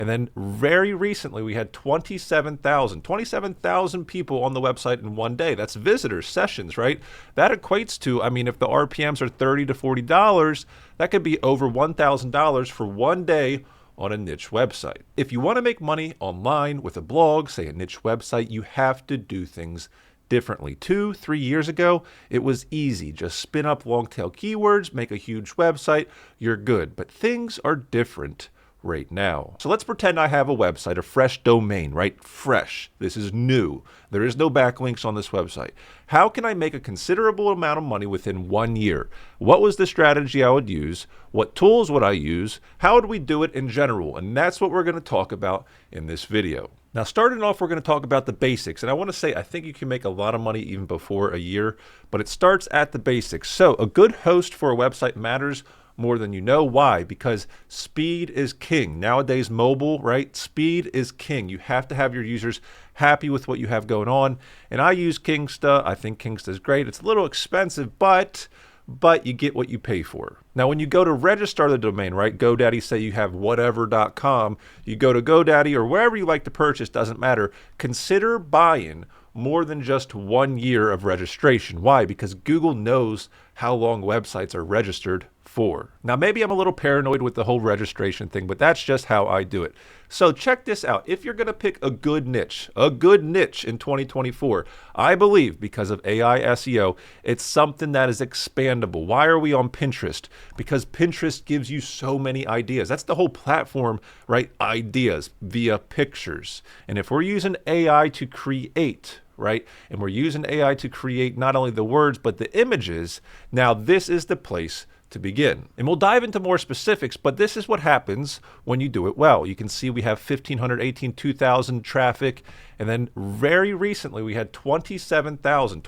And then very recently, we had 27,000 people on the website in one day. That's visitors, sessions, right? That equates to, I mean, if the RPMs are $30 to $40, that could be over $1,000 for one day on a niche website. If you want to make money online with a blog, say a niche website, you have to do things differently. 2-3 years ago, it was easy. Just spin up long tail keywords, make a huge website, you're good. But things are different right now. So let's pretend I have a website, a fresh domain, right? Fresh. This is new. There is no backlinks on this website. How can I make a considerable amount of money within 1 year? What was the strategy I would use? What tools would I use? How would we do it in general? And that's what we're going to talk about in this video. Now, starting off, we're going to talk about the basics. And I want to say, I think you can make a lot of money even before a year, but it starts at the basics. So a good host for a website matters more than you know. Why? Because speed is king. Nowadays, mobile, right? Speed is king. You have to have your users happy with what you have going on. And I use Kingsta. I think Kingsta is great. It's a little expensive, but you get what you pay for. Now, when you go to register the domain, right? GoDaddy, say you have whatever.com, you go to GoDaddy or wherever you like to purchase, doesn't matter. Consider buying more than just 1 year of registration. Why? Because Google knows how long websites are registered for. Now, maybe I'm a little paranoid with the whole registration thing, but that's just how I do it. So check this out. If you're going to pick a good niche in 2024, I believe because of AI SEO, it's something that is expandable. Why are we on Pinterest? Because Pinterest gives you so many ideas. That's the whole platform, right? Ideas via pictures. And if we're using AI to create, right? And we're using AI to create not only the words, but the images. Now, this is the place to begin. And we'll dive into more specifics, but this is what happens when you do it well. You can see we have 1,518, 2,000 traffic. And then very recently, we had 27,000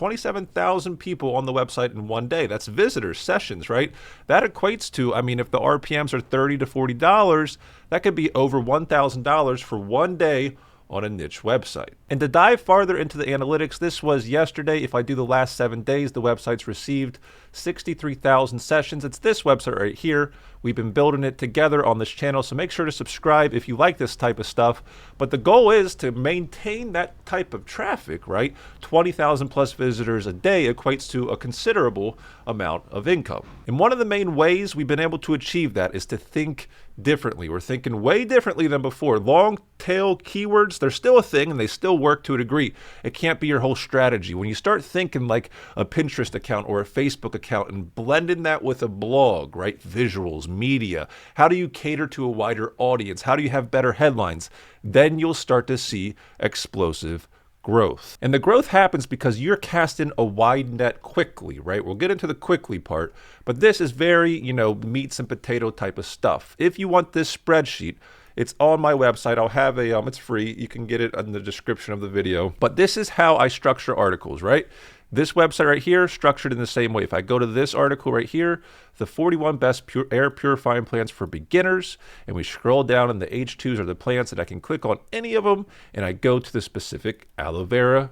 people on the website in one day. That's visitors, sessions, right? That equates to, I mean, if the RPMs are $30 to $40, that could be over $1,000 for one day on a niche website. And to dive farther into the analytics, this was yesterday. If I do the last 7 days, the website's received 63,000 sessions. It's this website right here. We've been building it together on this channel, so make sure to subscribe if you like this type of stuff. But the goal is to maintain that type of traffic, right? 20,000 plus visitors a day equates to a considerable amount of income. And one of the main ways we've been able to achieve that is to think differently. We're thinking way differently than before. Long tail keywords, they're still a thing and they still work to a degree. It can't be your whole strategy. When you start thinking like a Pinterest account or a Facebook account and blending that with a blog, right? Visuals, media. How do you cater to a wider audience? How do you have better headlines? Then you'll start to see explosive growth. And the growth happens because you're casting a wide net quickly, right? We'll get into the quickly part, but this is very, meats and potato type of stuff. If you want this spreadsheet, it's on my website. I'll have it's free. You can get it in the description of the video. But this is how I structure articles, right? This website right here, structured in the same way. If I go to this article right here, the 41 best air purifying plants for beginners, and we scroll down and the H2s are the plants that I can click on any of them, and I go to the specific aloe vera,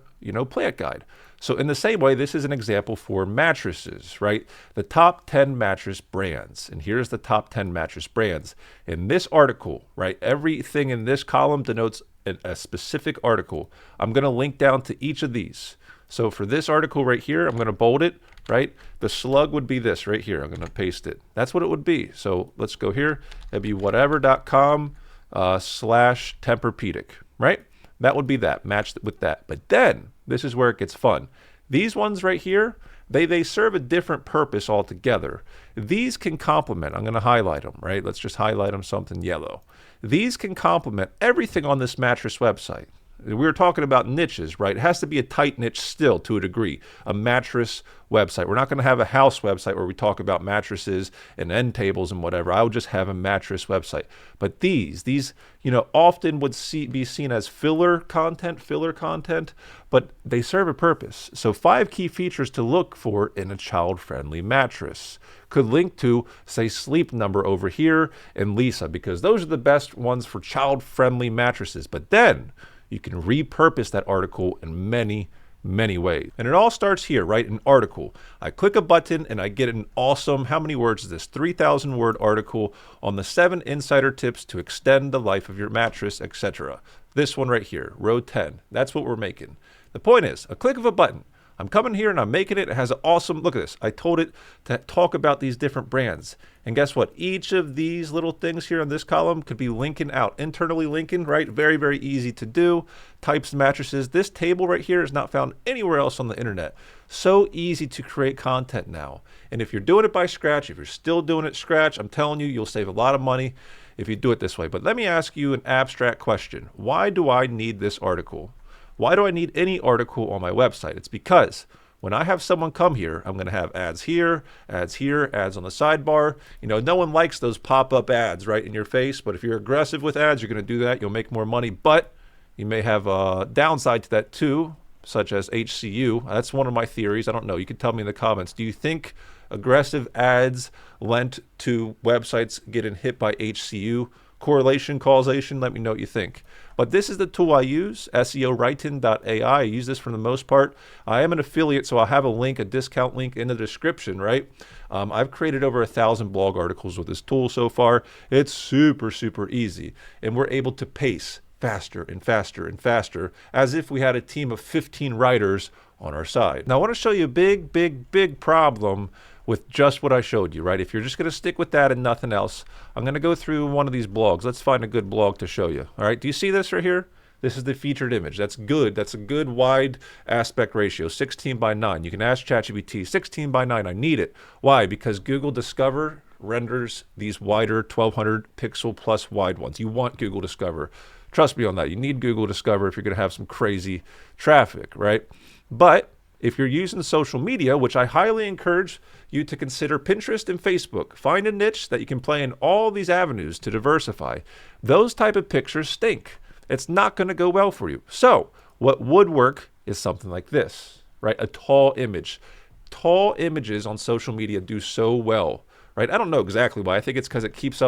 plant guide. So in the same way, this is an example for mattresses, right? The top 10 mattress brands. And here's the top 10 mattress brands. In this article, right, everything in this column denotes a specific article. I'm going to link down to each of these. So for this article right here, I'm going to bold it, right? The slug would be this right here. I'm going to paste it. That's what it would be. So let's go here. It'd be whatever.com /Tempur-Pedic, right? That would be that, matched with that. But then this is where it gets fun. These ones right here, they serve a different purpose altogether. These can complement, I'm going to highlight them, right? Let's just highlight them something yellow. These can complement everything on this mattress website. We were talking about niches, right? It has to be a tight niche still to a degree, a mattress website. We're not going to have a house website where we talk about mattresses and end tables and whatever. I would just have a mattress website. But these often would be seen as filler content, but they serve a purpose. So 5 key features to look for in a child-friendly mattress. Could link to, say, Sleep Number over here and Lisa, because those are the best ones for child-friendly mattresses. But then you can repurpose that article in many many ways. And it all starts here, right? An article. I click a button and I get an awesome, how many words is this? 3,000 word article on the 7 insider tips to extend the life of your mattress, etc. This one right here, row 10. That's what we're making. The point is, a click of a button. I'm coming here and I'm making it. It has an awesome, look at this. I told it to talk about these different brands. And guess what? Each of these little things here in this column could be linking out, internally linking, right? Very, very easy to do. Types of mattresses. This table right here is not found anywhere else on the internet. So easy to create content now. And if you're doing it by scratch, if you're still doing it scratch, I'm telling you, you'll save a lot of money if you do it this way. But let me ask you an abstract question. Why do I need this article? Why do I need any article on my website? It's because when I have someone come here, I'm going to have ads here, ads on the sidebar. You know, no one likes those pop-up ads right in your face, but if you're aggressive with ads, you're going to do that. You'll make more money, but you may have a downside to that too, such as HCU. That's one of my theories. I don't know. You can tell me in the comments. Do you think aggressive ads lent to websites getting hit by HCU? Correlation, causation, let me know what you think. But this is the tool I use, SEOwriting.ai. I use this for the most part. I am an affiliate, so I'll have a link, a discount link in the description, right? I've created over 1,000 blog articles with this tool so far. It's super, super easy. And we're able to pace faster and faster and faster as if we had a team of 15 writers on our side. Now, I want to show you a big, big, big problem with just what I showed you, right? If you're just going to stick with that and nothing else, I'm going to go through one of these blogs. Let's find a good blog to show you. All right, do you see this right here? This is the featured image. That's good. That's a good wide aspect ratio, 16 by 9. You can ask ChatGPT, 16 by 9, I need it. Why? Because Google Discover renders these wider 1200 pixel plus wide ones. You want Google Discover. Trust me on that. You need Google Discover if you're going to have some crazy traffic, right? But if you're using social media, which I highly encourage you to consider Pinterest and Facebook, find a niche that you can play in all these avenues to diversify. Those type of pictures stink. It's not going to go well for you. So what would work is something like this, right? A tall image. Tall images on social media do so well, right? I don't know exactly why. I think it's because it takes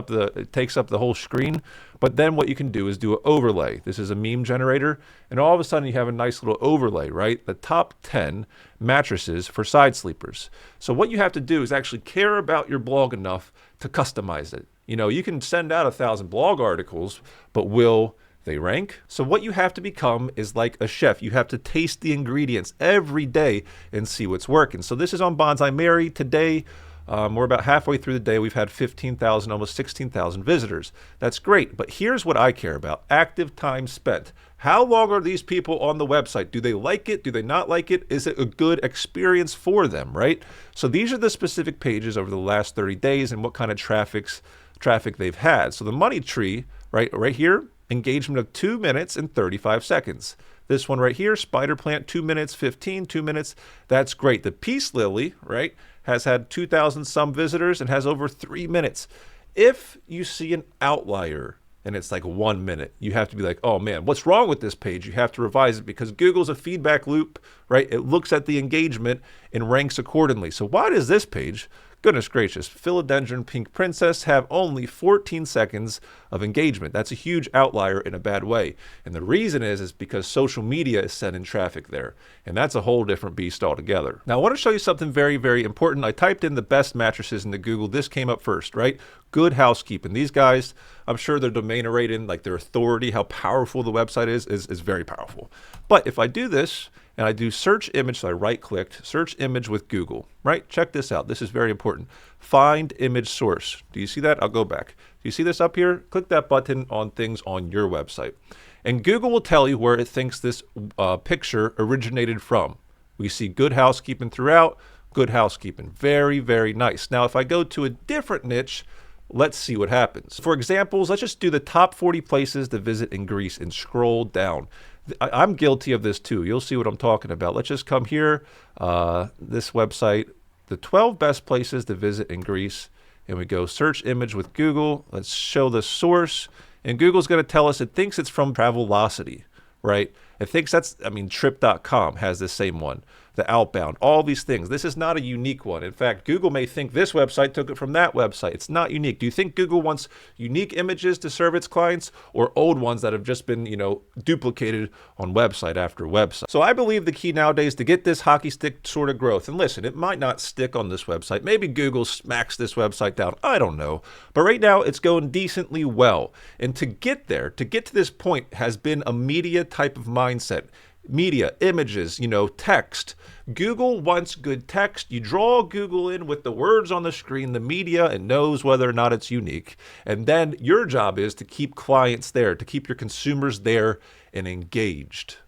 up the whole screen. But then what you can do is do an overlay. This is a meme generator, and all of a sudden you have a nice little overlay, right? The top 10 mattresses for side sleepers. So what you have to do is actually care about your blog enough to customize it. You know, you can send out 1,000 blog articles, but will they rank? So what you have to become is like a chef. You have to taste the ingredients every day and see what's working. So this is on Bonsai Mary. Today, we're about halfway through the day. We've had 15,000, almost 16,000 visitors. That's great. But here's what I care about. Active time spent. How long are these people on the website? Do they like it? Do they not like it? Is it a good experience for them, right? So these are the specific pages over the last 30 days and what kind of traffic they've had. So the money tree, right here, engagement of 2 minutes and 35 seconds. This one right here, spider plant, 2 minutes, 15, 2 minutes. That's great. The peace lily, right, has had 2,000 some visitors and has over 3 minutes. If you see an outlier and it's like 1 minute, you have to be like, oh man, what's wrong with this page? You have to revise it because Google's a feedback loop, right? It looks at the engagement and ranks accordingly. So why does this page, goodness gracious, Philodendron Pink Princess have only 14 seconds of engagement? That's a huge outlier in a bad way. And the reason is because social media is sending traffic there. And that's a whole different beast altogether. Now I want to show you something very, very important. I typed in the best mattresses into Google. This came up first, right? Good Housekeeping. These guys, I'm sure their domain rating, like their authority, how powerful the website is very powerful. But if I do this, and I do search image, so I right-clicked, search image with Google, right? Check this out. This is very important. Find image source. Do you see that? I'll go back. Do you see this up here? Click that button on things on your website. And Google will tell you where it thinks this picture originated from. We see Good Housekeeping throughout. Good Housekeeping. Very, very nice. Now, if I go to a different niche, let's see what happens. For examples, let's just do the top 40 places to visit in Greece and scroll down. I'm guilty of this too. You'll see what I'm talking about. Let's just come here, this website, the 12 best places to visit in Greece, and we go search image with Google. Let's show the source, and Google's going to tell us it thinks it's from Travelocity, right? It thinks that's, I mean, Trip.com has the same one, the Outbound, all these things. This is not a unique one. In fact, Google may think this website took it from that website. It's not unique. Do you think Google wants unique images to serve its clients, or old ones that have just been, duplicated on website after website? So I believe the key nowadays to get this hockey stick sort of growth, and listen, it might not stick on this website. Maybe Google smacks this website down. I don't know. But right now it's going decently well. And to get there, to get to this point, has been a media type of mindset. Media, images, text. Google wants good text. You draw Google in with the words on the screen, the media, and knows whether or not it's unique. And then your job is to keep clients there, to keep your consumers there and engaged.